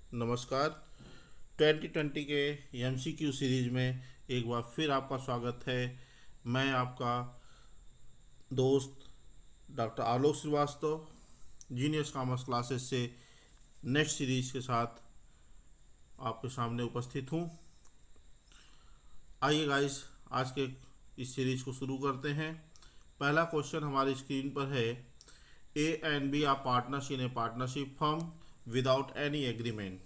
नमस्कार। 2020 के MCQ series में एक बार फिर आपका स्वागत है। मैं आपका दोस्त डॉक्टर आलोक श्रीवास्तव जीनियस कॉमर्स क्लासेस से नेक्स्ट सीरीज के साथ आपके सामने उपस्थित हूँ। आइए गाइस, आज के इस सीरीज को शुरू करते हैं। पहला क्वेश्चन हमारी स्क्रीन पर है, A and B are partners in a partnership firm without any agreement.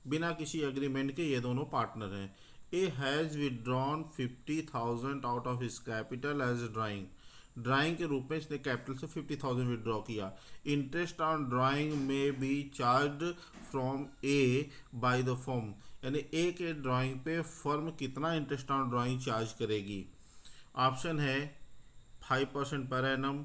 बिना किसी एग्रीमेंट के ये दोनों पार्टनर हैं। A has withdrawn 50,000 out of his capital as drawing के रूप में इसने कैपिटल से 50,000 विदड्रॉ किया। इंटरेस्ट ऑन ड्राइंग में be charge from A by the firm, यानी ए के ड्राइंग पे फर्म कितना इंटरेस्ट ऑन ड्राइंग चार्ज करेगी। ऑप्शन है 5% per annum,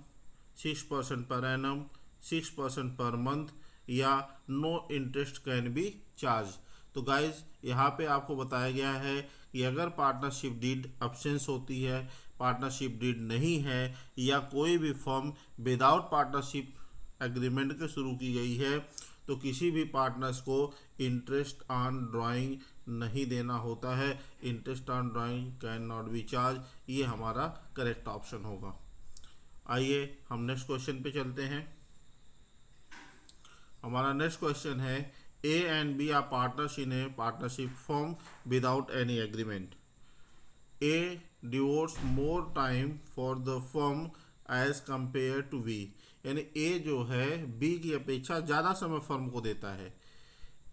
6% per annum, 6% per month, या no interest can be charge. तो गाइज यहाँ पे आपको बताया गया है कि अगर पार्टनरशिप डीड अब्सेंस होती है, पार्टनरशिप डीड नहीं है, या कोई भी फर्म विदाउट पार्टनरशिप एग्रीमेंट के शुरू की गई है, तो किसी भी पार्टनर्स को इंटरेस्ट ऑन ड्राइंग नहीं देना होता है। Interest on drawing can not be charge, ये हमारा करेक्ट ऑप्शन होगा। आइए हम नेक्स्ट क्वेश्चन पे चलते हैं। हमारा नेक्स्ट क्वेश्चन है, A and B are partners in a partnership form without any agreement. A devotes more time for the firm as compare to B, यानी ए जो है बी की अपेक्षा ज़्यादा समय फर्म को देता है।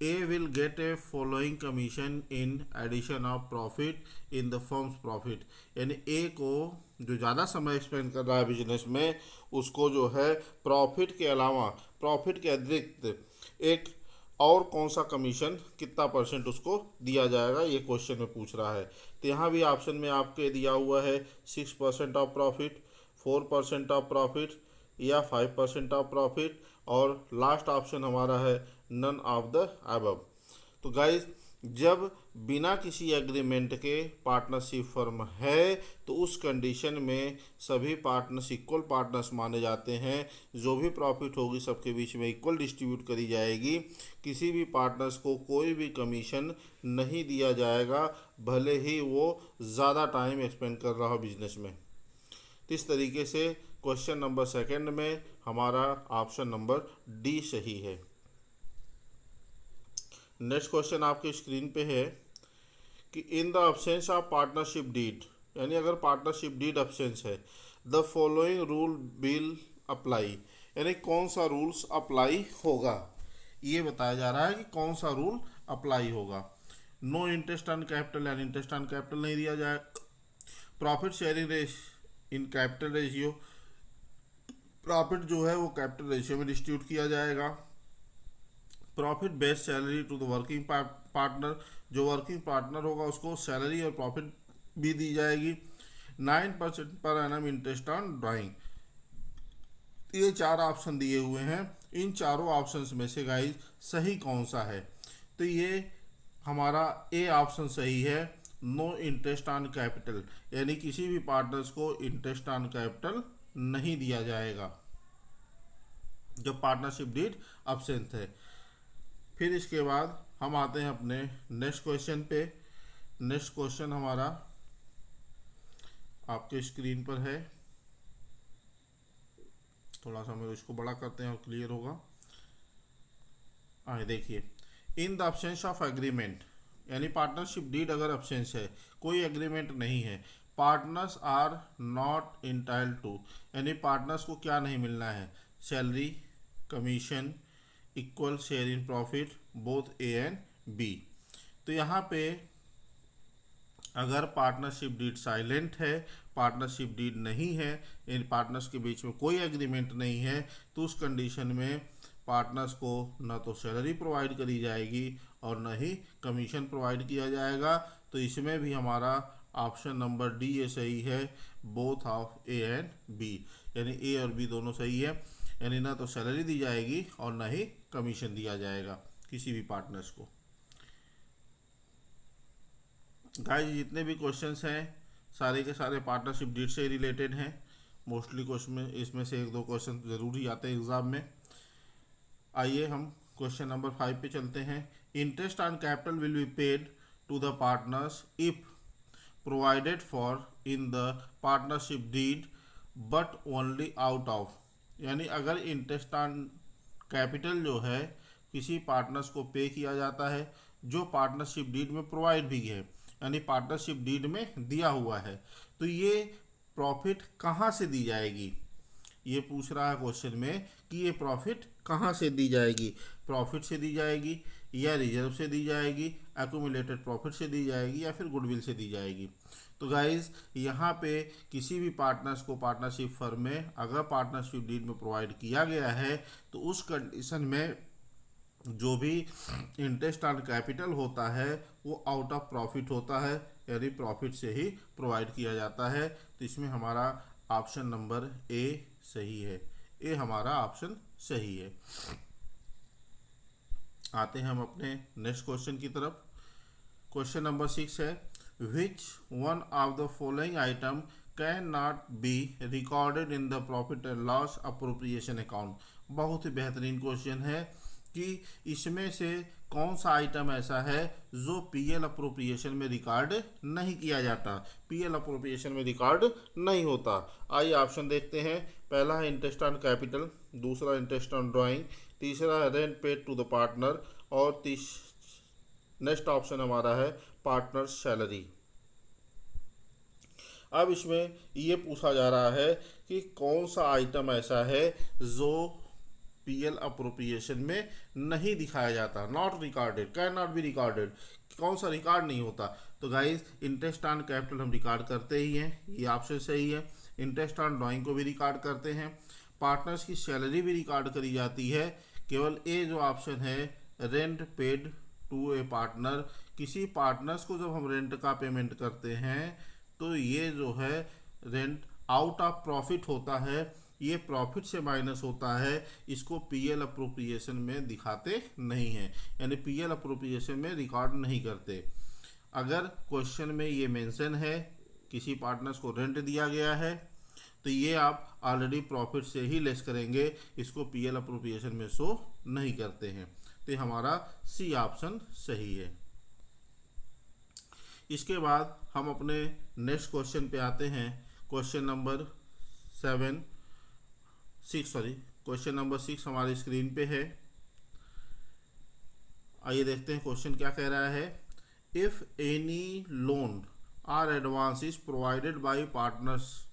A will get a following commission in addition of profit in the firm's profit, यानी ए को जो ज़्यादा समय स्पेंड कर रहा है बिजनेस में, उसको जो है प्रॉफिट के अलावा, प्रॉफिट के अतिरिक्त एक और कौन सा कमीशन, कितना परसेंट उसको दिया जाएगा, ये क्वेश्चन में पूछ रहा है। तो यहाँ भी ऑप्शन में आपके दिया हुआ है 6% ऑफ प्रॉफिट, 4% ऑफ प्रॉफिट, या 5% ऑफ प्रॉफिट, और लास्ट ऑप्शन हमारा है नन ऑफ द अबव। तो गाइज, जब बिना किसी एग्रीमेंट के पार्टनरशिप फर्म है तो उस कंडीशन में सभी पार्टनर्स इक्वल पार्टनर्स माने जाते हैं। जो भी प्रॉफिट होगी सबके बीच में इक्वल डिस्ट्रीब्यूट करी जाएगी। किसी भी पार्टनर्स को कोई भी कमीशन नहीं दिया जाएगा, भले ही वो ज़्यादा टाइम स्पेंड कर रहा हो बिजनेस में। तो इस तरीके से क्वेश्चन नंबर सेकंड में हमारा ऑप्शन नंबर डी सही है। नेक्स्ट क्वेश्चन आपके स्क्रीन पे है कि in the absence of partnership deed, यानी अगर पार्टनरशिप डीड अब्सेंस है, the following rule will apply, यानी कौन सा रूल्स अप्लाई होगा, ये बताया जा रहा है कि कौन सा रूल अप्लाई होगा। नो इंटरेस्ट ऑन कैपिटल, यानी इंटरेस्ट ऑन कैपिटल नहीं दिया जाए। Profit sharing in capital ratio, profit जो है वो कैपिटल रेशियो में डिस्ट्रीब्यूट किया जाएगा। Profit based salary to the working partner, जो वर्किंग पार्टनर होगा उसको सैलरी और प्रॉफिट भी दी जाएगी। 9% per annum interest on drawing. ये चार ऑप्शन दिए हुए हैं। इन चारों ऑप्शंस में से गाइस सही कौन सा है, तो ये हमारा ए ऑप्शन सही है, नो इंटरेस्ट ऑन कैपिटल, यानी किसी भी पार्टनर्स को इंटरेस्ट ऑन कैपिटल नहीं दिया जाएगा जब पार्टनरशिप डीड अब्सेंट है। फिर इसके बाद हम आते हैं अपने नेक्स्ट क्वेश्चन पे। नेक्स्ट क्वेश्चन हमारा आपके स्क्रीन पर है, थोड़ा सा हम इसको बड़ा करते हैं और क्लियर होगा। आए देखिए, in the absence of agreement, यानी पार्टनरशिप डीड अगर अब्सेंस है, कोई एग्रीमेंट नहीं है, partners are not entitled to, यानी पार्टनर्स को क्या नहीं मिलना है, salary, commission, equal share in profit, both A and B. तो यहाँ पे अगर पार्टनरशिप डीड साइलेंट है, पार्टनरशिप डीड नहीं है, इन पार्टनर्स के बीच में कोई एग्रीमेंट नहीं है, तो उस कंडीशन में पार्टनर्स को न तो सैलरी प्रोवाइड करी जाएगी और न ही कमीशन प्रोवाइड किया जाएगा। तो इसमें भी हमारा ऑप्शन नंबर डी ये सही है, both of A and B, यानी ए और बी दोनों सही है, यानी ना तो सैलरी दी जाएगी और ना ही कमीशन दिया जाएगा किसी भी पार्टनर्स को। गाइस, जितने भी क्वेश्चंस हैं सारे के सारे पार्टनरशिप डीड से रिलेटेड हैं। मोस्टली क्वेश्चन में इसमें से एक दो क्वेश्चन ज़रूर ही आते हैं एग्ज़ाम में। आइए हम क्वेश्चन नंबर 5 पे चलते हैं। Interest on capital will be paid to the partners if provided for in the partnership deed but only out of, यानी अगर इंटरेस्ट ऑन कैपिटल जो है किसी पार्टनर्स को पे किया जाता है जो पार्टनरशिप डीड में प्रोवाइड भी है, यानी पार्टनरशिप डीड में दिया हुआ है, तो ये प्रॉफिट कहाँ से दी जाएगी, ये पूछ रहा है क्वेश्चन में कि ये प्रॉफिट कहाँ से दी जाएगी। प्रॉफिट से दी जाएगी या रिजर्व से दी जाएगी, एक्यूमुलेटेड प्रॉफिट से दी जाएगी या फिर गुडविल से दी जाएगी। तो गाइज यहाँ पे किसी भी पार्टनर्स को पार्टनरशिप फर्म में अगर पार्टनरशिप डीड में प्रोवाइड किया गया है तो उस कंडीशन में जो भी इंटरेस्ट ऑन कैपिटल होता है वो आउट ऑफ प्रॉफिट होता है, यानी प्रॉफिट से ही प्रोवाइड किया जाता है। तो इसमें हमारा ऑप्शन नंबर ए सही है, ए हमारा ऑप्शन सही है। आते हैं हम अपने नेक्स्ट क्वेश्चन की तरफ। क्वेश्चन नंबर 6 है, which one of the following item can not be recorded in the profit and loss appropriation account. बहुत ही बेहतरीन क्वेश्चन है कि इसमें से कौन सा आइटम ऐसा है जो पीएल अप्रोप्रिएशन में रिकॉर्ड नहीं किया जाता, पीएल अप्रोप्रिएशन में रिकॉर्ड नहीं होता। आइए ऑप्शन देखते हैं। पहला है इंटरेस्ट ऑन कैपिटल, दूसरा इंटरेस्ट ऑन ड्राइंग, तीसरा है rent paid to the partner और नेक्स्ट ऑप्शन हमारा है पार्टनर सैलरी। अब इसमें ये पूछा जा रहा है कि कौन सा आइटम ऐसा है जो पीएल अप्रोप्रिएशन में नहीं दिखाया जाता, not recorded, can not be recorded, कौन सा रिकॉर्ड नहीं होता। तो गाइज इंटरेस्ट ऑन कैपिटल हम रिकॉर्ड करते ही हैं, ये ऑप्शन सही है। इंटरेस्ट ऑन ड्राइंग को भी रिकॉर्ड करते हैं, पार्टनर्स की सैलरी भी रिकॉर्ड करी जाती है। केवल ए जो ऑप्शन है rent paid to a partner, किसी पार्टनर्स को जब हम रेंट का पेमेंट करते हैं तो ये जो है रेंट आउट ऑफ प्रॉफिट होता है, ये प्रॉफिट से माइनस होता है, इसको पीएल अप्रोप्रिएशन में दिखाते नहीं हैं, यानी पीएल अप्रोप्रिएशन में रिकॉर्ड नहीं करते। अगर क्वेश्चन में ये मेंशन है किसी पार्टनर्स को रेंट दिया गया है तो ये आप ऑलरेडी प्रॉफिट से ही लेस करेंगे, इसको पीएल अप्रोप्रिएशन में शो नहीं करते हैं। तो हमारा सी ऑप्शन सही है। इसके बाद हम अपने नेक्स्ट क्वेश्चन पे आते हैं। क्वेश्चन नंबर 6 हमारी स्क्रीन पे है। आइए देखते हैं क्वेश्चन क्या कह रहा है। If any loan or advance is provided by partners,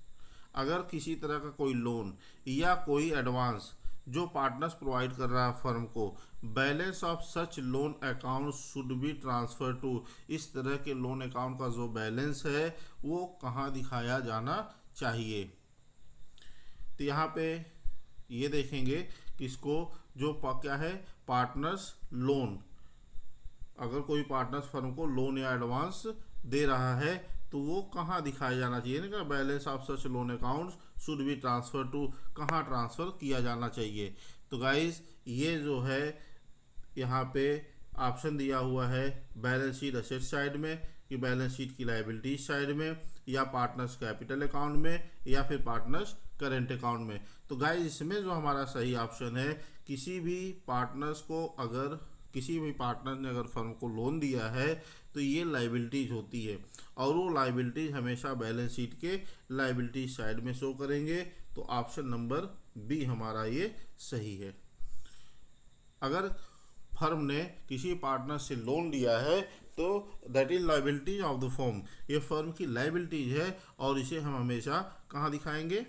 अगर किसी तरह का कोई लोन या कोई एडवांस जो पार्टनर्स प्रोवाइड कर रहा है फर्म को, balance of such loan account should be transfer to, इस तरह के लोन अकाउंट का जो बैलेंस है वो कहाँ दिखाया जाना चाहिए। तो यहाँ पे ये देखेंगे कि इसको जो क्या है पार्टनर्स लोन, अगर कोई पार्टनर्स फर्म को लोन या एडवांस दे रहा है तो वो कहाँ दिखाया जाना चाहिए ना, balance of such loan account should be transfer to, कहाँ ट्रांसफ़र किया जाना चाहिए। तो गाइज ये जो है यहाँ पे ऑप्शन दिया हुआ है बैलेंस शीट असेट साइड में, कि बैलेंस शीट की लाइबिलिटीज साइड में, या पार्टनर्स कैपिटल अकाउंट में, या फिर पार्टनर्स करेंट अकाउंट में। तो गाइज इसमें जो हमारा सही ऑप्शन है, किसी भी पार्टनर्स को अगर किसी भी पार्टनर ने अगर फर्म को लोन दिया है तो ये लाइबिलिटीज होती है और वो लाइबिलिटीज हमेशा बैलेंस शीट के लाइबिलिटीज साइड में शो करेंगे। तो ऑप्शन नंबर बी हमारा ये सही है। अगर फर्म ने किसी पार्टनर से लोन लिया है तो that is liabilities of the firm, ये फर्म की लाइबिलिटीज है और इसे हम हमेशा कहाँ दिखाएंगे,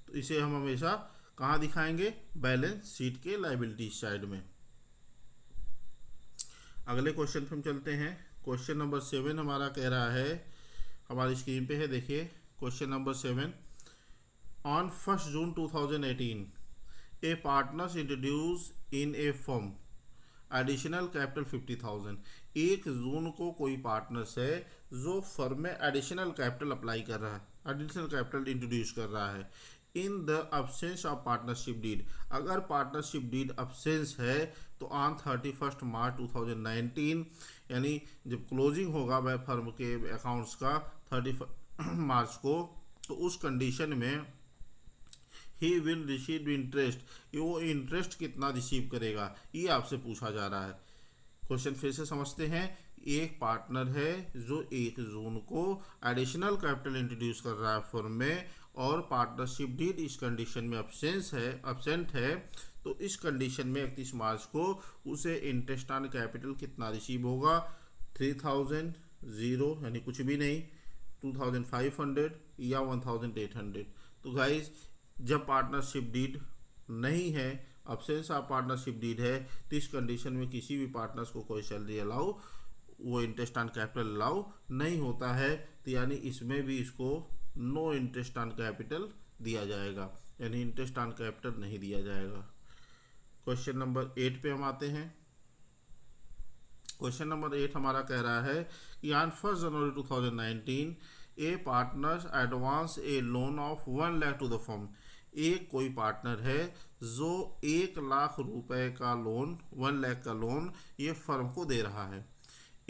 तो इसे हम हमेशा कहाँ दिखाएंगे, बैलेंस शीट के लाइबिलिटीज साइड में। अगले क्वेश्चन पे हम चलते हैं। क्वेश्चन नंबर 7 हमारा कह रहा है, हमारी स्क्रीन पे है, देखिए question number 7। On 1 June 2018 A partners introduce in a firm additional capital 50,000। 1 जून को कोई पार्टनर्स है जो फर्म में एडिशनल कैपिटल अप्लाई कर रहा है, एडिशनल कैपिटल इंट्रोड्यूस कर रहा है in the absence of partnership deed. अगर पार्टनरशिप डीड अब्सेंस है तो ऑन 31 मार्च 2019, यानी जब क्लोजिंग होगा वह फर्म के अकाउंट्स का 31 मार्च को, तो उस कंडीशन में ही विल रिसीव इंटरेस्ट, वो इंटरेस्ट कितना रिसीव करेगा, ये आपसे पूछा जा रहा है। क्वेश्चन फिर से समझते हैं। एक पार्टनर है जो 1 जून को एडिशनल कैपिटल इंट्रोड्यूस कर रहा है फर्म में, और पार्टनरशिप डीड इस कंडीशन में अब्सेंट है, तो इस कंडीशन में 31 मार्च को उसे इंटरेस्ट ऑन कैपिटल कितना रिसीव होगा, 3000, जीरो यानी कुछ भी नहीं, 2500 या 1800। तो गाइज जब पार्टनरशिप डीड नहीं है, अब्सेंस ऑफ पार्टनरशिप डीड है, तो इस कंडीशन में किसी भी पार्टनर्स को कोई सैलरी अलाउ, वो इंटरेस्ट ऑन कैपिटल अलाउ नहीं होता है, तो यानी इसमें भी इसको नो इंटरेस्ट ऑन कैपिटल दिया जाएगा, यानी इंटरेस्ट ऑन कैपिटल नहीं दिया जाएगा। क्वेश्चन नंबर 8 पे हम आते हैं। क्वेश्चन नंबर 8 हमारा कह रहा है कि on 1 January 2019 A partners advance a loan of 1 lakh to the firm. एक कोई पार्टनर है जो 1 लाख रुपए का लोन, 1 लाख का लोन ये फर्म को दे रहा है।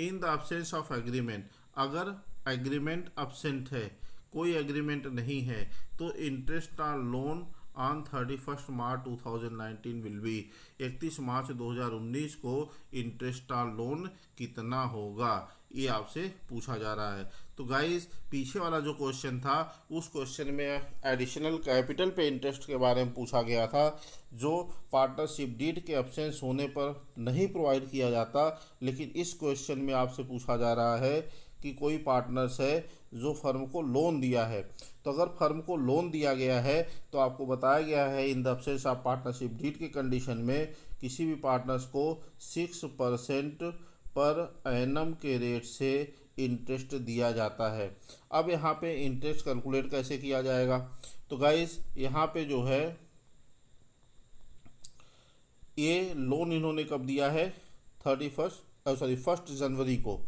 In the absence of agreement, अगर एग्रीमेंट अब्सेंट है, कोई एग्रीमेंट नहीं है, तो interest on loan on 31 March 2019 will be, 31 मार्च 2019 को इंटरेस्ट ऑन लोन कितना होगा, ये आपसे पूछा जा रहा है। तो गाइस पीछे वाला जो क्वेश्चन था, उस क्वेश्चन में एडिशनल कैपिटल पे इंटरेस्ट के बारे में पूछा गया था, जो पार्टनरशिप डीड के एब्सेंस होने पर नहीं प्रोवाइड किया जाता। लेकिन इस क्वेश्चन में आपसे पूछा जा रहा है कि कोई पार्टनर्स है जो फर्म को लोन दिया है, तो अगर फर्म को लोन दिया गया है तो आपको बताया गया है in the absence of partnership deed के कंडीशन में किसी भी पार्टनर्स को 6% पर एनम के रेट से इंटरेस्ट दिया जाता है। अब यहाँ पे इंटरेस्ट कैलकुलेट कैसे किया जाएगा, तो गाइस यहाँ पे जो है ये लोन इन्होंने कब दिया है, 1 जनवरी को,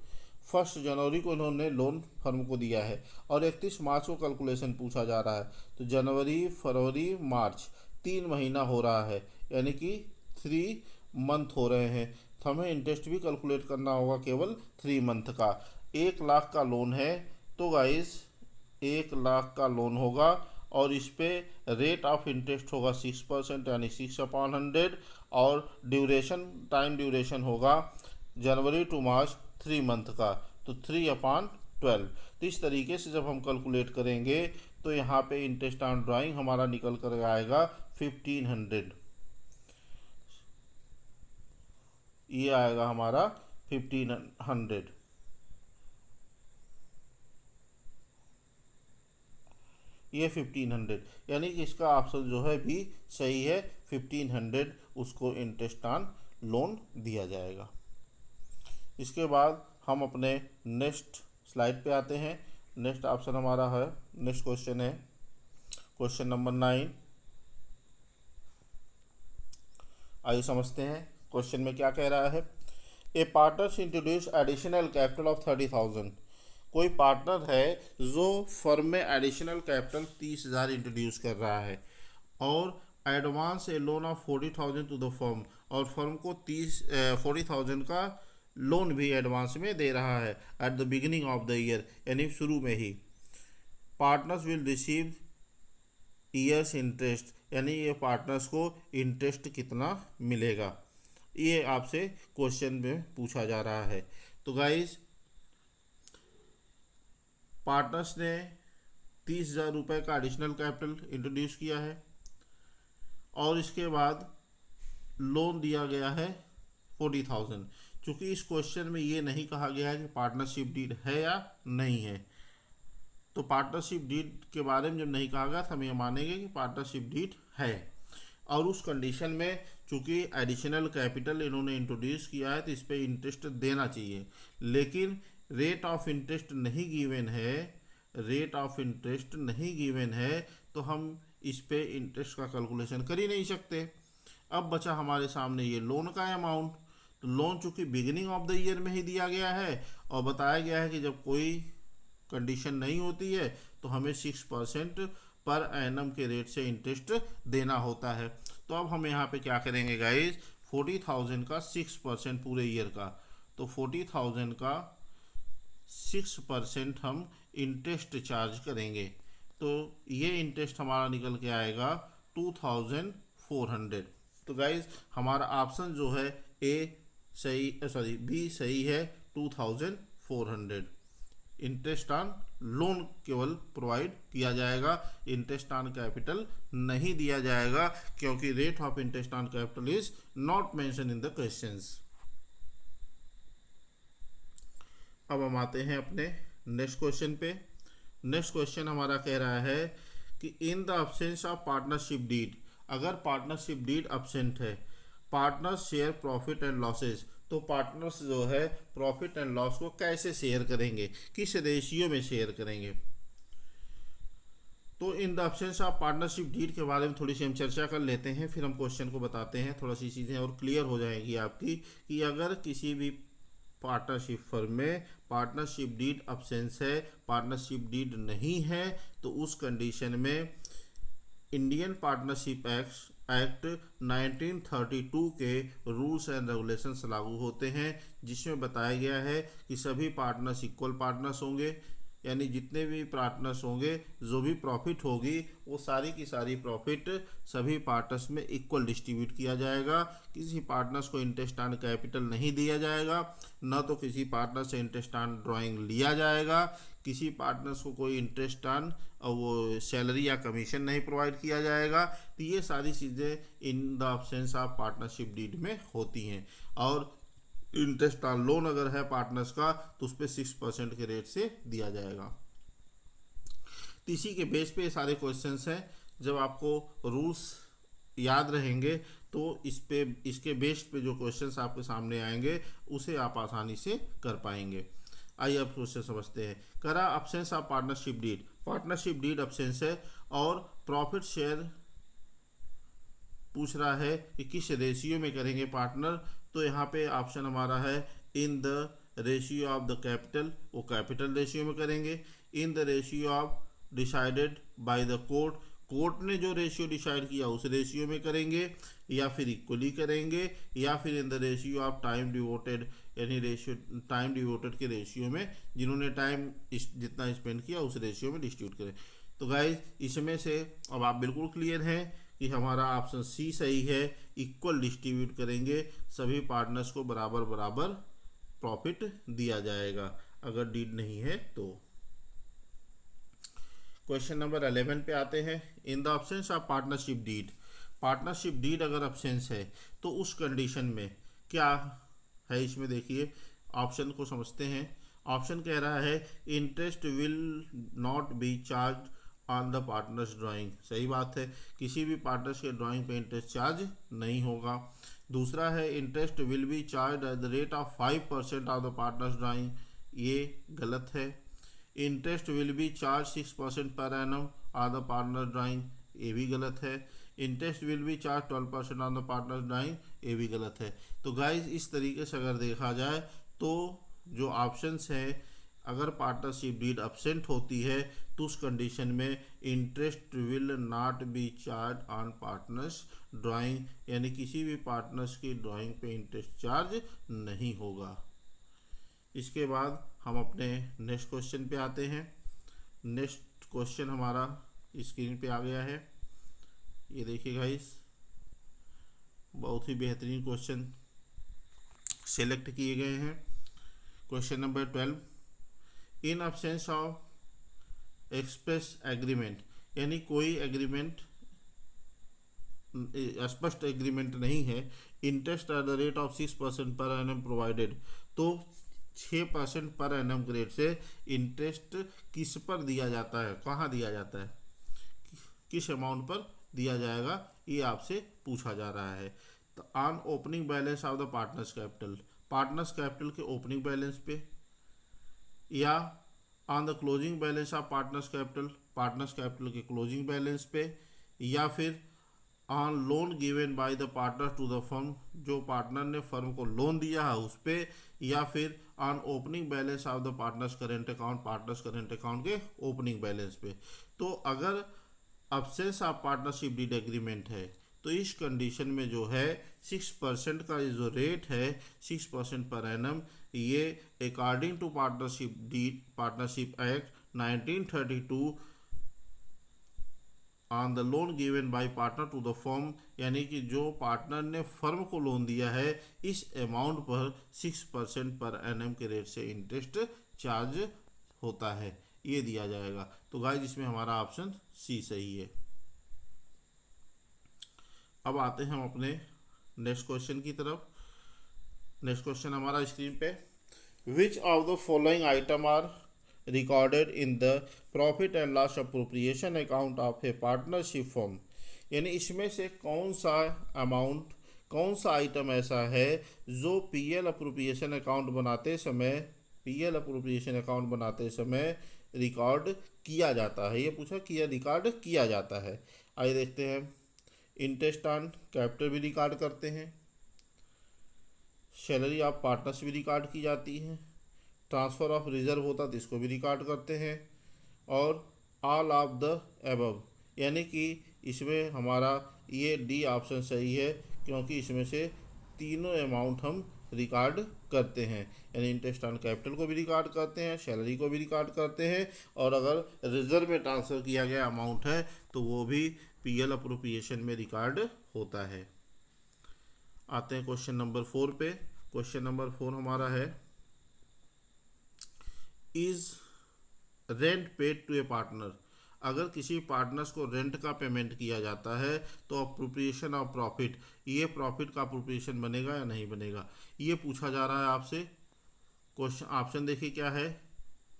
1 जनवरी को इन्होंने लोन फर्म को दिया है, और 31 मार्च को कैलकुलेशन पूछा जा रहा है। तो जनवरी, फरवरी, मार्च 3 महीना हो रहा है, यानी कि 3 मंथ हो रहे हैं, तो हमें इंटरेस्ट भी कैलकुलेट करना होगा केवल 3 मंथ का। 1 लाख का लोन है, तो गाइस 1 लाख का लोन होगा, और इस पे रेट ऑफ इंटरेस्ट होगा 6%, यानी 6/100, और टाइम ड्यूरेशन होगा जनवरी टू मार्च 3 मंथ का, तो 3/12। तो इस तरीके से जब हम कैलकुलेट करेंगे तो यहाँ पे इंटरेस्ट ऑन ड्राइंग हमारा निकल कर आएगा 1500, ये आएगा हमारा 1500, ये 1500, यानी कि इसका ऑप्शन जो है भी सही है, 1500 उसको इंटरेस्ट ऑन लोन दिया जाएगा। इसके बाद हम अपने नेक्स्ट स्लाइड पे आते हैं। नेक्स्ट ऑप्शन हमारा है, नेक्स्ट क्वेश्चन है क्वेश्चन नंबर 9। आइए समझते हैं क्वेश्चन में क्या कह रहा है। A partners introduce additional capital of 30,000। कोई पार्टनर है जो फर्म में एडिशनल कैपिटल 30,000 इंट्रोड्यूस कर रहा है, और advance a loan of 40,000 to the firm, और फर्म को 40,000 का लोन भी एडवांस में दे रहा है at the beginning of the year, यानी शुरू में ही। Partners will receive year's interest, यानी ये पार्टनर्स को इंटरेस्ट कितना मिलेगा, ये आपसे क्वेश्चन में पूछा जा रहा है। तो गाइस पार्टनर्स ने 30,000 रुपये का एडिशनल कैपिटल इंट्रोड्यूस किया है, और इसके बाद लोन दिया गया है 40,000। चूँकि इस क्वेश्चन में ये नहीं कहा गया है कि पार्टनरशिप डीड है या नहीं है, तो पार्टनरशिप डीड के बारे में जब नहीं कहा गया तो हम ये मानेंगे कि पार्टनरशिप डीड है। और उस कंडीशन में चूँकि एडिशनल कैपिटल इन्होंने इंट्रोड्यूस किया है, तो इस पर इंटरेस्ट देना चाहिए, लेकिन रेट ऑफ इंटरेस्ट नहीं गिवन है, रेट ऑफ इंटरेस्ट नहीं गिवन है, तो हम इस पे इंटरेस्ट का कैलकुलेशन कर ही नहीं सकते। अब बचा हमारे सामने ये लोन का अमाउंट। तो लोन चूँकि बिगिनिंग ऑफ द ईयर में ही दिया गया है, और बताया गया है कि जब कोई कंडीशन नहीं होती है तो हमें 6% पर एनम के रेट से इंटरेस्ट देना होता है। तो अब हम यहाँ पे क्या करेंगे गाइस, 40,000 का 6% पूरे ईयर का, तो 40,000 का 6% हम इंटरेस्ट चार्ज करेंगे, तो ये इंटरेस्ट हमारा निकल के आएगा 2400। तो गाइज हमारा ऑप्शन जो है बी सही है, 2400। इंटरेस्ट ऑन लोन केवल प्रोवाइड किया जाएगा, इंटरेस्ट ऑन कैपिटल नहीं दिया जाएगा, क्योंकि rate of interest on capital is not mention in the questions. अब हम आते हैं अपने नेक्स्ट क्वेश्चन पे। नेक्स्ट क्वेश्चन हमारा कह रहा है कि in the absence of partnership deed, अगर पार्टनरशिप डीड अब्सेंट है, partners share profit and losses, तो पार्टनर्स जो है प्रॉफिट एंड लॉस को कैसे शेयर करेंगे, किस रेशियो में शेयर करेंगे। तो in the absence of partnership deed के बारे में थोड़ी सी हम चर्चा कर लेते हैं, फिर हम क्वेश्चन को बताते हैं, थोड़ा सी चीज़ें और क्लियर हो जाएगी आपकी कि अगर किसी भी पार्टनरशिप फर्म में पार्टनरशिप डीड अब्सेंस है, पार्टनरशिप डीड नहीं है, तो उस कंडीशन में इंडियन पार्टनरशिप एक्ट 1932 के रूल्स एंड रेगुलेशंस लागू होते हैं, जिसमें बताया गया है कि सभी पार्टनर्स इक्वल पार्टनर्स होंगे, यानी जितने भी पार्टनर्स होंगे जो भी प्रॉफिट होगी वो सारी की सारी प्रॉफिट सभी पार्टनर्स में इक्वल डिस्ट्रीब्यूट किया जाएगा। किसी पार्टनर्स को इंटरेस्ट ऑन कैपिटल नहीं दिया जाएगा, न तो किसी पार्टनर से इंटरेस्ट ऑन ड्राइंग लिया जाएगा, किसी पार्टनर्स को कोई इंटरेस्ट ऑन वो सैलरी या कमीशन नहीं प्रोवाइड किया जाएगा। तो ये सारी चीज़ें in the absence of partnership deed में होती हैं। और इंटरेस्ट ऑन लोन अगर है पार्टनर्स का तो उस पर 6% के रेट से दिया जाएगा। तो इसी के बेस पे ये सारे क्वेश्चंस हैं। जब आपको रूल्स याद रहेंगे तो इसके बेस पे जो क्वेश्चंस आपके सामने आएंगे उसे आप आसानी से कर पाएंगे। आइए अब क्वेश्चन समझते हैं। करा absence of partnership deed, partnership deed absence है और प्रॉफिट शेयर पूछ रहा है कि किस रेशियो में करेंगे पार्टनर। तो यहाँ पे ऑप्शन हमारा है in the ratio of the capital, वो कैपिटल रेशियो में करेंगे। In the ratio of decided by the court, court ने जो रेशियो डिसाइड किया उस रेशियो में करेंगे, या फिर इक्वली करेंगे, या फिर in the ratio of time devoted, यानी रेशियो टाइम डिवोटेड के रेशियो में, जिन्होंने टाइम जितना स्पेंड किया उस रेशियो में डिस्ट्रीब्यूट करें। तो गाइज इसमें से अब आप बिल्कुल क्लियर हैं कि हमारा ऑप्शन सी सही है, इक्वल डिस्ट्रीब्यूट करेंगे, सभी पार्टनर्स को बराबर बराबर प्रॉफिट दिया जाएगा अगर डीड नहीं है तो। क्वेश्चन नंबर 11 पे आते हैं। In the absence of partnership deed, partnership deed अगर अब्सेंस है तो उस कंडीशन में क्या है, इसमें देखिए ऑप्शन को समझते हैं। ऑप्शन कह रहा है interest will not be charge on the partners drawing, सही बात है, किसी भी पार्टनर्स के ड्राइंग पे इंटरेस्ट चार्ज नहीं होगा। दूसरा है interest will be charge at the rate of 5% of the partners drawing, ये गलत है। Interest will be charge 6% per annum on the partner drawing, ये भी गलत है। Interest will be charge 12% on the partner drawing, ये भी गलत है। तो गाइज इस तरीके से अगर देखा जाए तो जो ऑप्शंस हैं, अगर पार्टनरशिप डीड अब्सेंट होती है तो उस कंडीशन में interest will not be charge on partners drawing, यानी किसी भी पार्टनर्स की ड्राइंग पे इंटरेस्ट चार्ज नहीं होगा। इसके बाद हम अपने नेक्स्ट क्वेश्चन पे आते हैं। नेक्स्ट क्वेश्चन हमारा स्क्रीन पे आ गया है, ये देखिए गाइस, बहुत ही बेहतरीन क्वेश्चन सेलेक्ट किए गए हैं। Question number 12, in absence of express agreement, यानी कोई एग्रीमेंट स्पष्ट एग्रीमेंट नहीं है, interest at the rate of 6% per annum provided, तो 6% पर एनम के रेट से इंटरेस्ट किस पर दिया जाता है, कहाँ दिया जाता है, किस अमाउंट पर दिया जाएगा, ये आपसे पूछा जा रहा है। तो on opening balance of the partners capital, partners capital के ओपनिंग बैलेंस पे, या on the closing balance of partners capital, partners capital के क्लोजिंग बैलेंस पे, या फिर on loan given by the partner to the firm, जो partner ने firm को लोन दिया है उस पे, या फिर on opening balance of the partners current account, partners current account के ओपनिंग बैलेंस पे। तो अगर absence of partnership deed agreement है तो इस कंडीशन में जो है 6% का जो रेट है 6% पर एनम, ये according to partnership deed partnership act 1932 on the loan given by partner to the firm, यानी कि जो पार्टनर ने फर्म को लोन दिया है इस अमाउंट पर 6% पर एनएम के रेट से इंटरेस्ट चार्ज होता है, ये दिया जाएगा। तो गाइस इसमें हमारा ऑप्शन सी सही है। अब आते हैं हम अपने नेक्स्ट क्वेश्चन की तरफ। नेक्स्ट क्वेश्चन हमारा स्क्रीन पे, which of the following item are recorded in the profit and loss appropriation account of a partnership firm, यानी इसमें से कौन सा अमाउंट, कौन सा आइटम ऐसा है जो पीएल अप्रोप्रिएशन अकाउंट बनाते समय रिकॉर्ड किया जाता है। ये पूछा कि यह रिकॉर्ड किया जाता है। आइए देखते हैं। इंटरेस्ट ऑन कैपिटल भी रिकॉर्ड करते हैं, सैलरी ऑफ पार्टनर्स भी रिकॉर्ड की जाती है, ट्रांसफ़र ऑफ रिजर्व होता है तो इसको भी रिकॉर्ड करते हैं, और ऑल ऑफ द अबव, यानी कि इसमें हमारा ये डी ऑप्शन सही है, क्योंकि इसमें से तीनों अमाउंट हम रिकॉर्ड करते हैं, यानी इंटरेस्ट ऑन कैपिटल को भी रिकॉर्ड करते हैं, सैलरी को भी रिकॉर्ड करते हैं, और अगर रिजर्व में ट्रांसफ़र किया गया अमाउंट है तो वो भी पीएल अप्रोप्रिएशन में रिकॉर्ड होता है। आते हैं क्वेश्चन नंबर 4 पे। क्वेश्चन नंबर 4 हमारा है, is rent paid to a partner, अगर किसी पार्टनर्स को रेंट का पेमेंट किया जाता है तो अप्रोप्रिएशन ऑफ प्रॉफिट, ये प्रॉफिट का अप्रोप्रिएशन बनेगा या नहीं बनेगा, ये पूछा जा रहा है आपसे। क्वेश्चन ऑप्शन देखिए क्या है,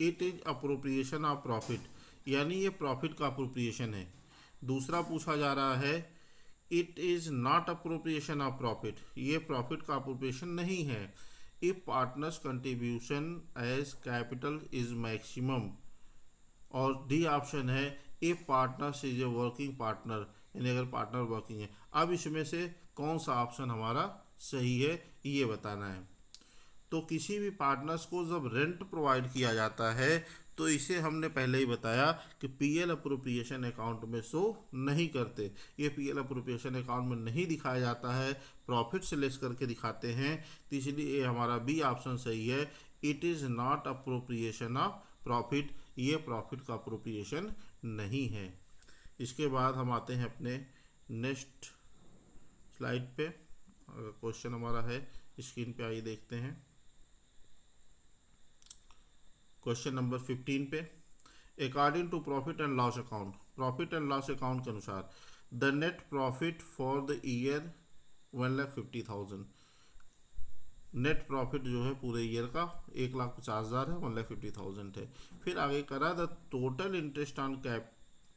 it is appropriation of profit, यानी ये प्रॉफिट का अप्रोप्रिएशन है। दूसरा पूछा जा रहा है, it is not appropriation of profit, ये प्रॉफिट का अप्रोप्रिएशन नहीं है। If partners contribution as capital is maximum, और डी ऑप्शन है, if partners is a working partner, यानी अगर पार्टनर वर्किंग है। अब इसमें से कौन सा ऑप्शन हमारा सही है ये बताना है। तो किसी भी पार्टनर्स को जब रेंट प्रोवाइड किया जाता है तो इसे हमने पहले ही बताया कि पीएल अप्रोप्रिएशन अकाउंट में शो नहीं करते, ये पीएल अप्रोप्रिएशन अकाउंट में नहीं दिखाया जाता है, प्रॉफिट से लेस करके दिखाते हैं, तो इसलिए ये हमारा बी ऑप्शन सही है, it is not appropriation of profit, ये प्रॉफिट का अप्रोप्रिएशन नहीं है। इसके बाद हम आते हैं अपने नेक्स्ट स्लाइड पे। क्वेश्चन हमारा है स्क्रीन पे, आइए देखते हैं। क्वेश्चन नंबर 15 पे, according to profit and loss account, profit and loss account के अनुसार the net profit for the year 1,50,000, net profit जो है पूरे ईयर का 1,50,000 है, 1,50,000 है। फिर आगे करा, the total interest on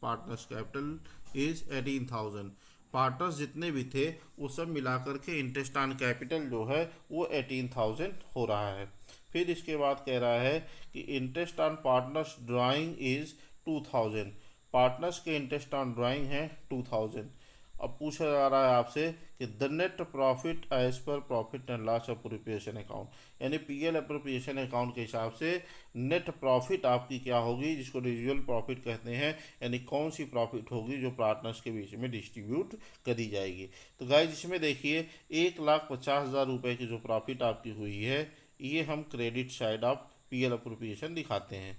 partners capital is 18,000, partners जितने भी थे वो सब मिलाकर के इंटरेस्ट ऑन कैपिटल जो है वो 18,000 हो रहा है। फिर इसके बाद कह रहा है कि interest on partners drawing is 2,000, partners के इंटरेस्ट ऑन ड्राइंग है 2,000। अब पूछा जा रहा है आपसे कि the net profit as per profit and loss appropriation account, यानी पीएल अप्रोप्रिएशन अकाउंट के हिसाब से नेट प्रॉफिट आपकी क्या होगी, जिसको रिजुअल प्रॉफिट कहते हैं, यानी कौन सी प्रॉफिट होगी जो पार्टनर्स के बीच में डिस्ट्रीब्यूट करी जाएगी। तो गाइस इसमें देखिए 1,50,000 रुपये की जो प्रॉफिट आपकी हुई है ये हम credit side of PL appropriation दिखाते हैं।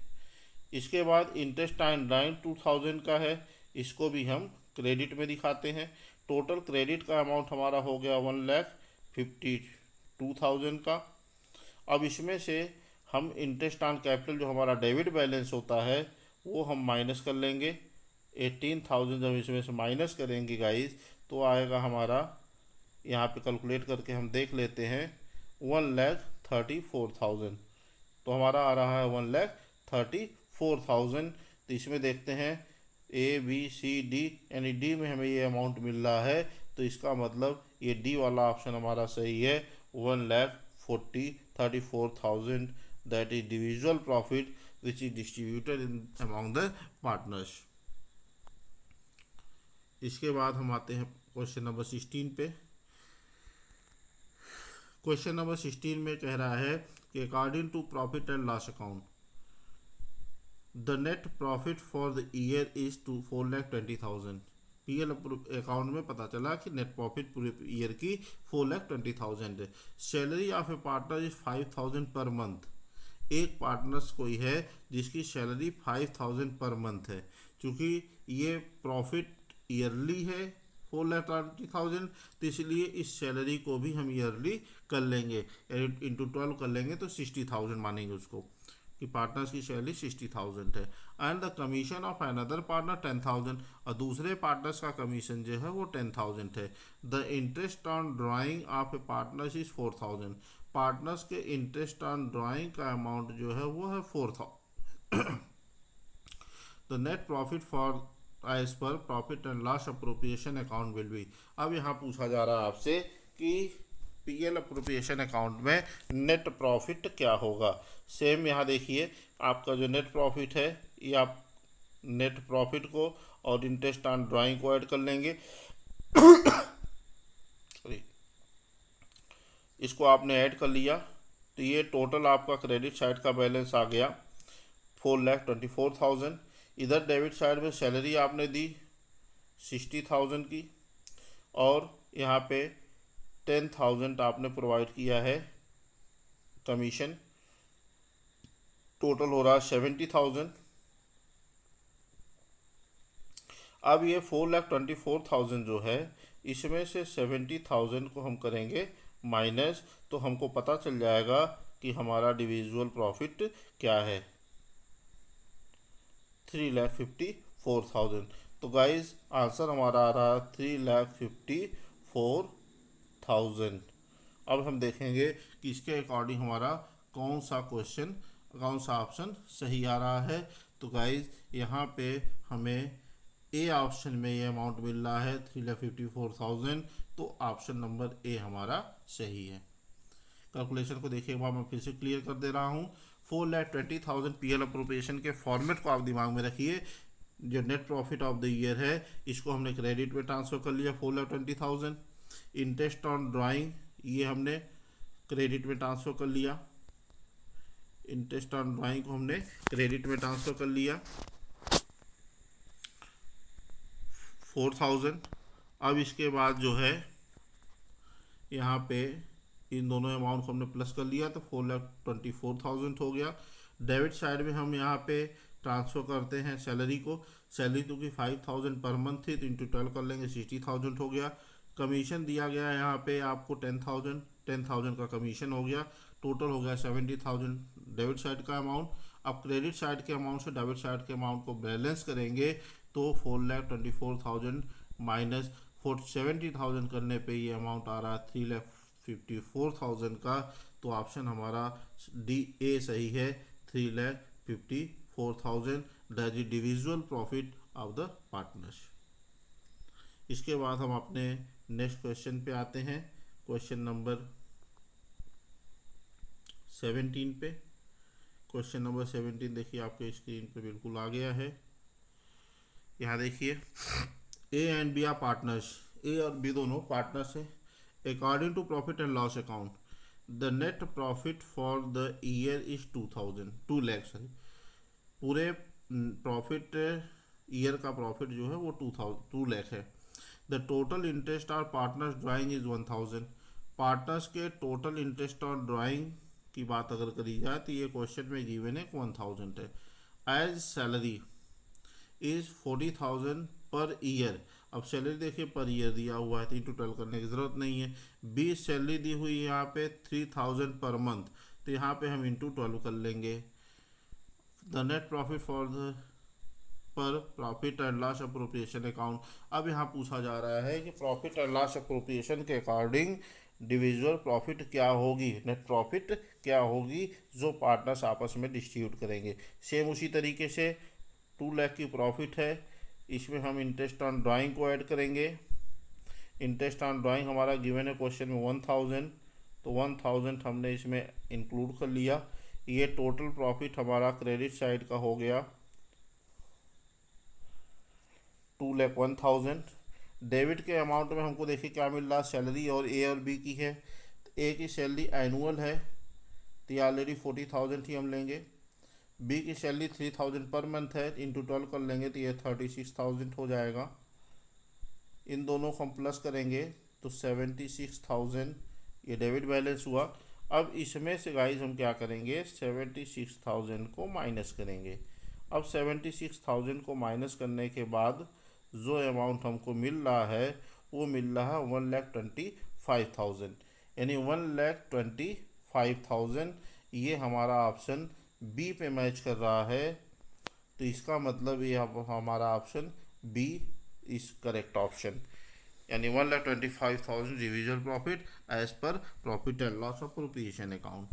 इसके बाद इंटरेस्ट ऑन ड्राइंग 2,000 का है, इसको भी हम क्रेडिट में दिखाते हैं। टोटल क्रेडिट का अमाउंट हमारा हो गया 1,52,000 का। अब इसमें से हम इंटरेस्ट ऑन कैपिटल जो हमारा डेबिट बैलेंस होता है वो हम माइनस कर लेंगे। 18,000 जब इसमें से माइनस करेंगे गाइस तो आएगा हमारा, यहाँ पे कैलकुलेट करके हम देख लेते हैं, 1,34,000, तो हमारा आ रहा है 1,34,000। तो इसमें देखते हैं ए बी सी डी, यानी डी में हमें ये अमाउंट मिल रहा है, तो इसका मतलब ये डी वाला ऑप्शन हमारा सही है, 1,34,000, that is डिविजुअल profit which is distributed in among the partners. इसके बाद हम आते हैं क्वेश्चन नंबर 16 पे। क्वेश्चन नंबर 16 में कह रहा है कि according to profit and loss account the net profit for the year is 4,20,000, PL account में पता चला कि नेट प्रॉफिट पूरे ईयर की 4,20,000 है। Salary of A partner is 5,000 per month, एक पार्टनर्स कोई है जिसकी सैलरी 5,000 पर मंथ है। चूँकि ये प्रॉफिट ईयरली है 4,20,000, तो इसलिए इस सैलरी को भी हम ईयरली कर लेंगे, इंटू 12 कर लेंगे तो 60,000 मानेंगे उसको कि पार्टनर्स की सैलरी 60,000 है। And the commission of another partner 10,000, और दूसरे पार्टनर्स का कमीशन जो है वो 10,000 है। The interest on drawing of a partners is 4,000, partners के इंटरेस्ट ऑन ड्राइंग का अमाउंट जो है वो है 4,000। The net profit for as per profit and loss appropriation account will be, अब यहाँ पूछा जा रहा है आपसे कि पीएल अप्रोप्रिएशन अकाउंट में नेट प्रॉफिट क्या होगा। सेम यहाँ देखिए, आपका जो नेट प्रॉफिट है ये आप नेट प्रॉफिट को और इंटरेस्ट ऑन ड्राइंग को ऐड कर लेंगे। सॉरी, इसको आपने ऐड कर लिया तो ये टोटल आपका क्रेडिट साइड का बैलेंस आ गया 4,24,000। इधर डेबिट साइड में सैलरी आपने दी 60,000 की, और यहाँ पे 10,000 आपने प्रोवाइड किया है कमीशन, टोटल हो रहा है 70,000। अब ये 4,24,000 जो है इसमें से 70,000 को हम करेंगे माइनस, तो हमको पता चल जाएगा कि हमारा डिविजुअल प्रॉफिट क्या है, 3,54,000। तो गाइज आंसर हमारा आ रहा है 3,54,000। अब हम देखेंगे कि इसके अकॉर्डिंग हमारा कौन सा क्वेश्चन, कौन सा ऑप्शन सही आ रहा है। तो गाइज यहाँ पे हमें ए ऑप्शन में ये अमाउंट मिल रहा है 3,54,000, तो ऑप्शन नंबर ए हमारा सही है। कैलकुलेशन को देखिए, एक बार मैं फिर से क्लियर कर दे रहा हूँ। 4,20,000 पीएल अप्रोप्रिएशन के फॉर्मेट को आप दिमाग में रखिए। जो net profit of the year है इसको हमने क्रेडिट में ट्रांसफर कर लिया 4,20,000। इंटरेस्ट ऑन ड्राइंग ये हमने क्रेडिट में ट्रांसफर कर लिया, इंटरेस्ट ऑन ड्राइंग को हमने क्रेडिट में ट्रांसफर कर लिया 4,000। अब इसके बाद जो है यहाँ पे इन दोनों अमाउंट को हमने प्लस कर लिया तो 4,24,000 हो गया। डेबिट साइड में हम यहाँ पे ट्रांसफ़र करते हैं सैलरी को, सैलरी तो कि 5,000 पर मंथ थी तो इंटू 12 कर लेंगे 60,000 हो गया। कमीशन दिया गया है यहाँ पे आपको 10,000 का कमीशन हो गया, टोटल हो गया 70,000 डेबिट साइड का अमाउंट। अब क्रेडिट साइड के अमाउंट से डेबिट साइड के अमाउंट को बैलेंस करेंगे तो 4,24,000 माइनस 70,000 करने पे ये अमाउंट आ रहा है 3,54,000 का। तो ऑप्शन हमारा डी ए सही है, 3,54,000 that is डिविजुअल profit of the partners. इसके बाद हम अपने नेक्स्ट क्वेश्चन पे आते हैं, क्वेश्चन नंबर 17 पे। क्वेश्चन नंबर 17 देखिए आपके स्क्रीन पे बिल्कुल आ गया है। यहाँ देखिए, A and B are partners, A और बी दोनों पार्टनर्स हैं। According to profit and loss account the net profit for the year is 2 lakh, sorry पूरे प्रॉफिट ईयर का प्रॉफिट जो है वो 2 लाख है। द टोटल इंटरेस्ट और पार्टनर्स ड्राइंग इज 1,000, पार्टनर्स के टोटल इंटरेस्ट और ड्राइंग की बात अगर करी जाए तो ये क्वेश्चन में गिवन है 1,000 है। As salary is 40,000 per year, अब सैलरी देखिए पर ईयर दिया हुआ है तो इंटू 12 करने की ज़रूरत नहीं है। बी सैलरी दी हुई है यहाँ पे 3,000 पर मंथ, तो यहाँ पे हम इंटू 12 कर लेंगे। The net profit for the पर profit and loss appropriation account, अब यहाँ पूछा जा रहा है कि प्रॉफिट एंड लॉस अप्रोप्रिएशन के अकॉर्डिंग डिविजुअल प्रॉफिट क्या होगी, नेट प्रॉफिट क्या होगी जो पार्टनर्स आपस में डिस्ट्रीब्यूट करेंगे। सेम उसी तरीके से 2 लाख की प्रॉफिट है, इसमें हम इंटरेस्ट ऑन ड्राइंग को ऐड करेंगे। इंटरेस्ट ऑन ड्राइंग हमारा गिवन है क्वेश्चन में 1,000, तो 1,000 हमने इसमें इंक्लूड कर लिया। ये टोटल प्रॉफिट हमारा क्रेडिट साइड का हो गया 2,01,000। डेबिट के अमाउंट में हमको देखिए क्या मिल रहा है, सैलरी और ए और बी की है। तो ए की सैलरी एनुअल है तो ये ऑलरेडी 40,000 ही हम लेंगे। बी की सैलरी 3,000 पर मंथ है, इंटू 12 कर लेंगे तो ये 36,000 हो जाएगा। इन दोनों को हम प्लस करेंगे तो 76,000 ये डेबिट बैलेंस हुआ। अब इसमें से गाइस हम क्या करेंगे, 76,000 को माइनस करेंगे। अब 76,000 को माइनस करने के बाद जो अमाउंट हमको मिल रहा है वो मिल रहा है 1,25,000, यानी 1,25,000 ये हमारा ऑप्शन बी पे मैच कर रहा है। तो इसका मतलब ये हमारा option B is correct option, यानी 1,25,000 individual profit as per profit and loss appropriation account.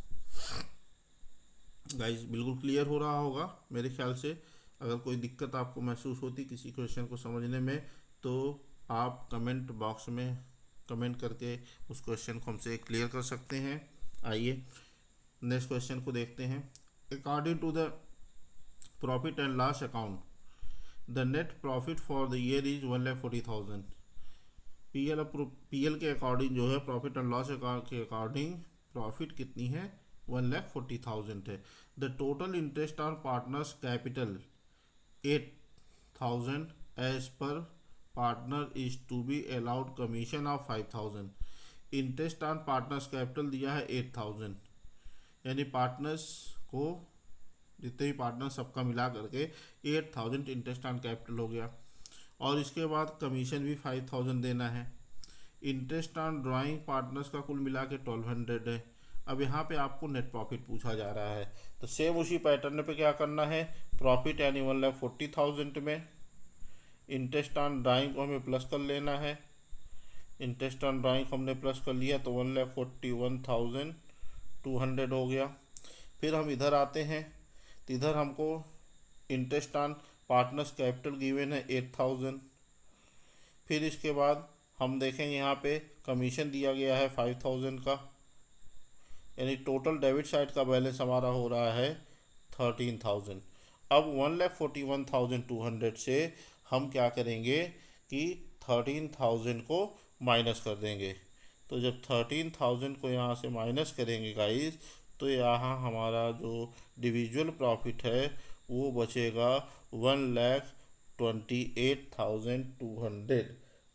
Guys बिल्कुल क्लियर हो रहा होगा मेरे ख्याल से। अगर कोई दिक्कत आपको महसूस होती किसी क्वेश्चन को समझने में तो आप कमेंट बॉक्स में कमेंट करके उस क्वेश्चन को हमसे क्लियर कर सकते हैं। आइए नेक्स्ट क्वेश्चन को देखते हैं। According to the profit and loss account the net profit for the year is 1,40,000। PL के अकॉर्डिंग जो है प्रॉफिट एंड लॉस के अकॉर्डिंग प्रॉफिट कितनी है 1,40,000 है। The total interest on partners capital 8,000 as per partner is to be allowed commission of 5,000। Interest on partners capital दिया है 8,000, यानी पार्टनर्स को जितने भी पार्टनर सबका मिला करके 8,000 इंटरेस्ट ऑन कैपिटल हो गया, और इसके बाद कमीशन भी 5,000 देना है। इंटरेस्ट ऑन ड्राइंग पार्टनर्स का कुल मिला के 1,200 है। अब यहाँ पे आपको नेट प्रॉफिट पूछा जा रहा है, तो सेम उसी पैटर्न पे क्या करना है, प्रॉफिट यानी 1,40,000 में इंटरेस्ट ऑन ड्राइंग को हमें प्लस कर लेना है। इंटरेस्ट ऑन ड्राइंग को हमने प्लस कर लिया तो 1,41,200 हो गया। फिर हम इधर आते हैं तो इधर हमको interest on partners capital given है 8,000। फिर इसके बाद हम देखेंगे यहाँ पे कमीशन दिया गया है 5,000 का, यानी टोटल डेबिट साइड का बैलेंस हमारा हो रहा है 13,000। अब 1,41,200 से हम क्या करेंगे कि 13,000 को माइनस कर देंगे। तो जब 13,000 को यहाँ से माइनस करेंगे गाइस तो यहाँ हमारा जो डिविजुअल प्रॉफिट है वो बचेगा 1,28,200।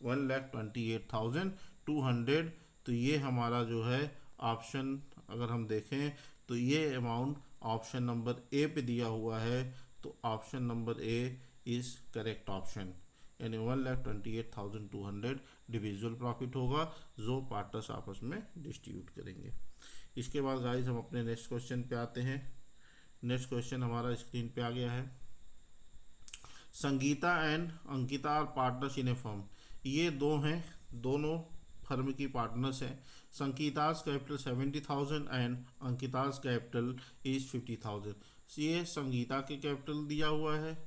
1,28,200। तो ये हमारा जो है ऑप्शन अगर हम देखें तो ये अमाउंट ऑप्शन नंबर ए पे दिया हुआ है, तो option number A is correct option, यानी 1,28,200 डिविजुअल प्रॉफिट होगा जो पार्टनर्स आपस में डिस्ट्रीब्यूट करेंगे। इसके बाद गाइस हम अपने नेक्स्ट क्वेश्चन पे आते हैं। नेक्स्ट क्वेश्चन हमारा स्क्रीन पे आ गया है। Sangeeta and Ankita are partners in a firm. ये दो हैं, दोनों फर्म की पार्टनर्स हैं। Sangeeta's capital 70,000 and Ankita's capital is 50,000। ये संगीता के कैपिटल दिया हुआ है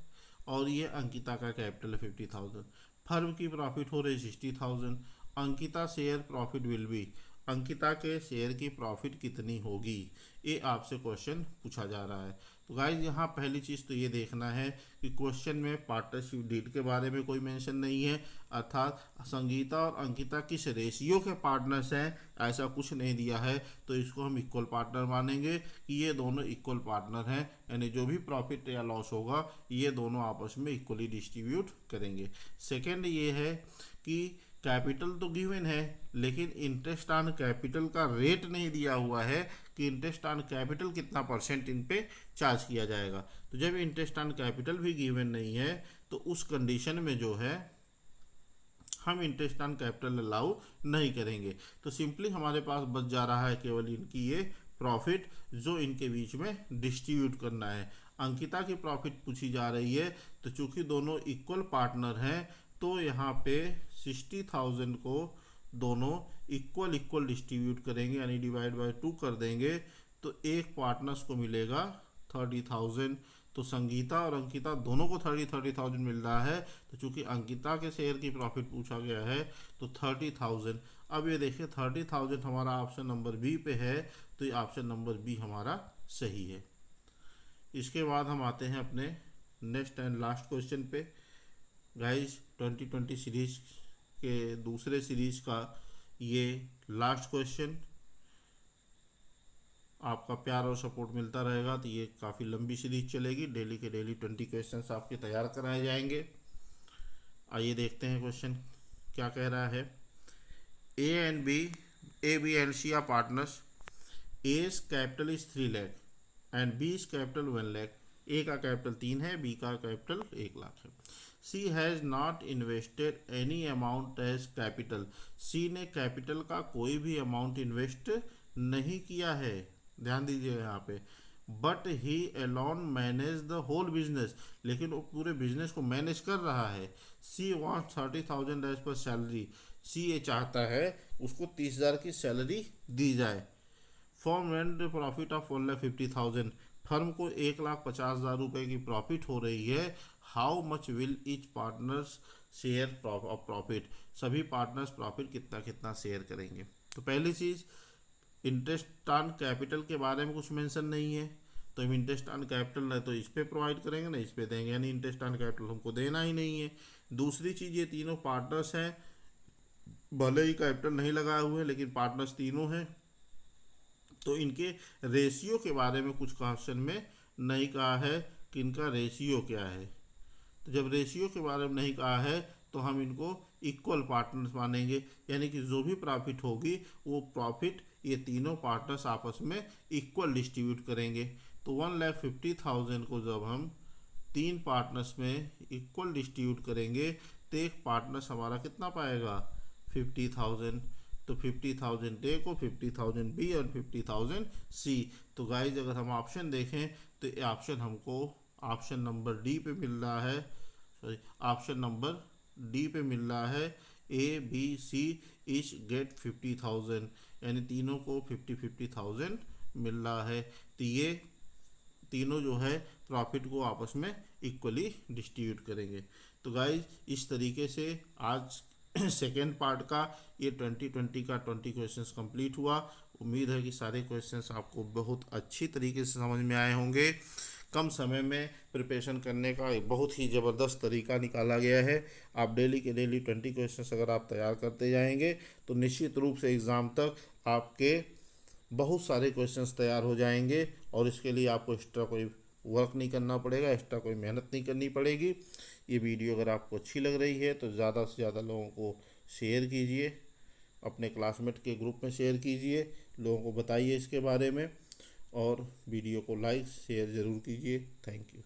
और ये अंकिता का कैपिटल है 50,000। फर्म की प्रॉफिट हो रही 60,000। Ankita share profit will be, Ankita के शेयर की प्रॉफिट कितनी होगी, ये आपसे क्वेश्चन पूछा जा रहा है। तो गाइज यहाँ पहली चीज़ तो ये देखना है कि क्वेश्चन में पार्टनरशिप डीड के बारे में कोई मेंशन नहीं है, अर्थात संगीता और अंकिता किस रेशियो के पार्टनर्स हैं ऐसा कुछ नहीं दिया है, तो इसको हम इक्वल पार्टनर मानेंगे कि ये दोनों इक्वल पार्टनर हैं, यानी जो भी प्रॉफिट या लॉस होगा ये दोनों आपस में इक्वली डिस्ट्रीब्यूट करेंगे। सेकेंड ये है कि कैपिटल तो गिवन है लेकिन इंटरेस्ट ऑन कैपिटल का रेट नहीं दिया हुआ है कि इंटरेस्ट ऑन कैपिटल कितना परसेंट इन पे चार्ज किया जाएगा। तो जब इंटरेस्ट ऑन कैपिटल भी गिवन नहीं है तो उस कंडीशन में जो है हम इंटरेस्ट ऑन कैपिटल अलाउ नहीं करेंगे। तो सिंपली हमारे पास बच जा रहा है केवल इनकी ये प्रॉफिट जो इनके बीच में डिस्ट्रीब्यूट करना है। अंकिता की प्रॉफिट पूछी जा रही है, तो चूंकि दोनों इक्वल पार्टनर हैं तो यहाँ पे 60,000 को दोनों इक्वल डिस्ट्रीब्यूट करेंगे, यानी डिवाइड बाय 2 कर देंगे, तो एक पार्टनर्स को मिलेगा 30,000। तो संगीता और अंकिता दोनों को 30,000 मिल रहा है, तो चूंकि अंकिता के शेयर की प्रॉफिट पूछा गया है तो 30,000। अब ये देखिए 30,000 हमारा ऑप्शन नंबर बी पे है, तो ये ऑप्शन नंबर बी हमारा सही है। इसके बाद हम आते हैं अपने नेक्स्ट एंड लास्ट क्वेश्चन पे। गाइस 2020 सीरीज के दूसरे सीरीज का ये लास्ट क्वेश्चन, आपका प्यार और सपोर्ट मिलता रहेगा तो ये काफ़ी लंबी सीरीज चलेगी, डेली के डेली 20 क्वेश्चंस आपके तैयार कराए जाएंगे। आइए देखते हैं क्वेश्चन क्या कह रहा है। A B and C are partners. A's capital is 3 lakh and B's capital 1 lakh. A का कैपिटल 3 है, बी का कैपिटल 1 लाख है। C has not invested any amount as capital. C ने कैपिटल का कोई भी अमाउंट इन्वेस्ट नहीं किया है, ध्यान दीजिएगा यहाँ पे। But he alone manage the whole business, लेकिन वो पूरे बिजनेस को मैनेज कर रहा है। C want 30,000 as per salary. C ये चाहता है उसको 30,000 की सैलरी दी जाए। Firm and profit of 1,50,000, firm को 1,50,000 रुपये की प्रॉफिट हो रही है। How much will each partners share of profit, सभी पार्टनर्स प्रॉफिट कितना कितना शेयर करेंगे। तो पहली चीज़, इंटरेस्ट ऑन कैपिटल के बारे में कुछ मेंशन नहीं है, तो हम इंटरेस्ट ऑन कैपिटल ना तो इस पे प्रोवाइड करेंगे ना इस पे देंगे, यानी इंटरेस्ट ऑन कैपिटल हमको देना ही नहीं है। दूसरी चीज़, ये तीनों पार्टनर्स हैं, भले ही कैपिटल नहीं लगाए हुए लेकिन पार्टनर्स तीनों हैं, तो इनके रेशियो के बारे में कुछ क्वेश्चन में नहीं कहा है कि इनका रेशियो क्या है। तो जब रेशियो के बारे में नहीं कहा है तो हम इनको इक्वल पार्टनर्स मानेंगे, यानी कि जो भी प्रॉफिट होगी वो प्रॉफिट ये तीनों पार्टनर्स आपस में इक्वल डिस्ट्रीब्यूट करेंगे। तो 1,50,000 को जब हम तीन पार्टनर्स में इक्वल डिस्ट्रीब्यूट करेंगे तो एक पार्टनर्स हमारा कितना पाएगा, 50,000। तो 50,000 ए को, 50,000 बी और 50,000 सी। तो गाइज अगर हम ऑप्शन देखें तो ये ऑप्शन हमको ऑप्शन नंबर डी पे मिल रहा है, सॉरी ऑप्शन नंबर डी पे मिल रहा है। A B C each get 50,000, यानी तीनों को 50,000 मिल रहा है। तो ये तीनों जो है प्रॉफिट को आपस में इक्वली डिस्ट्रीब्यूट करेंगे। तो गाइज इस तरीके से आज सेकेंड पार्ट का ये 2020 का 20 क्वेश्चंस कंप्लीट हुआ। उम्मीद है कि सारे क्वेश्चंस आपको बहुत अच्छी तरीके से समझ में आए होंगे। कम समय में प्रिपरेशन करने का एक बहुत ही ज़बरदस्त तरीका निकाला गया है। आप डेली के डेली 20 क्वेश्चंस अगर आप तैयार करते जाएंगे तो निश्चित रूप से एग्ज़ाम तक आपके बहुत सारे क्वेश्चंस तैयार हो जाएंगे, और इसके लिए आपको एक्स्ट्रा कोई वर्क नहीं करना पड़ेगा, एक्स्ट्रा कोई मेहनत नहीं करनी पड़ेगी। ये वीडियो अगर आपको अच्छी लग रही है तो ज़्यादा से ज़्यादा लोगों को शेयर कीजिए, अपने क्लासमेट के ग्रुप में शेयर कीजिए, लोगों को बताइए इसके बारे में, और वीडियो को लाइक शेयर ज़रूर कीजिए। Thank you.